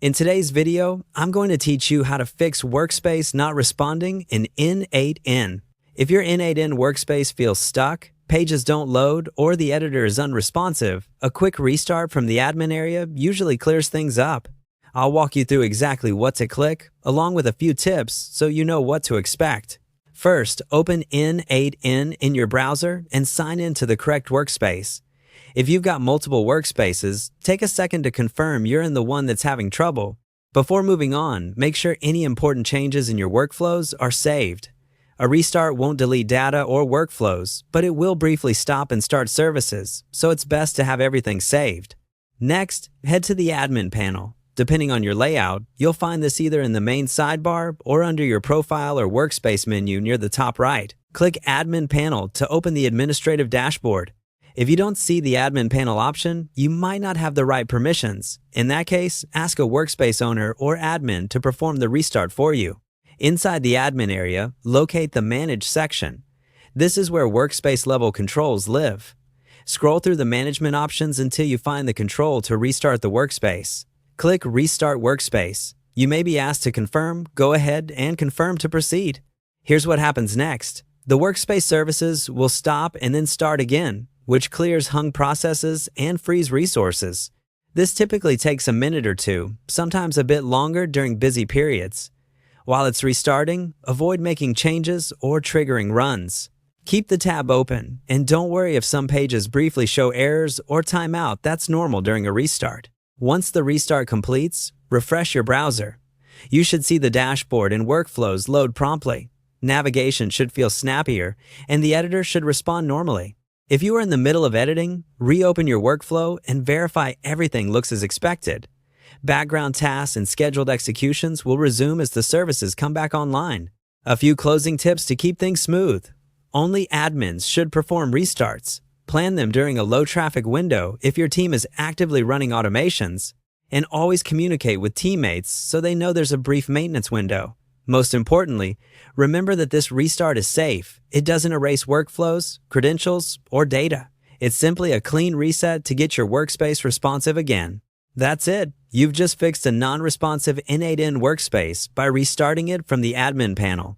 In today's video, I'm going to teach you how to fix Workspace not responding in N8N. If your N8N workspace feels stuck, pages don't load, or the editor is unresponsive, a quick restart from the admin area usually clears things up. I'll walk you through exactly what to click, along with a few tips so you know what to expect. First, open N8N in your browser and sign in to the correct workspace. If you've got multiple workspaces, take a second to confirm you're in the one that's having trouble. Before moving on, make sure any important changes in your workflows are saved. A restart won't delete data or workflows, but it will briefly stop and start services, so it's best to have everything saved. Next, head to the admin panel. Depending on your layout, you'll find this either in the main sidebar or under your profile or workspace menu near the top right. Click Admin Panel to open the administrative dashboard. If you don't see the admin panel option, you might not have the right permissions. In that case, ask a workspace owner or admin to perform the restart for you. Inside the admin area, locate the Manage section. This is where workspace level controls live. Scroll through the management options until you find the control to restart the workspace. Click Restart Workspace. You may be asked to confirm, go ahead, and confirm to proceed. Here's what happens next. The workspace services will stop and then start again, which clears hung processes and frees resources. This typically takes a minute or two, sometimes a bit longer during busy periods. While it's restarting, avoid making changes or triggering runs. Keep the tab open, and don't worry if some pages briefly show errors or time out. That's normal during a restart. Once the restart completes, refresh your browser. You should see the dashboard and workflows load promptly. Navigation should feel snappier, and the editor should respond normally. If you are in the middle of editing, reopen your workflow and verify everything looks as expected. Background tasks and scheduled executions will resume as the services come back online. A few closing tips to keep things smooth. Only admins should perform restarts. Plan them during a low-traffic window if your team is actively running automations. And always communicate with teammates so they know there's a brief maintenance window. Most importantly, remember that this restart is safe. It doesn't erase workflows, credentials, or data. It's simply a clean reset to get your workspace responsive again. That's it. You've just fixed a non-responsive N8N workspace by restarting it from the admin panel.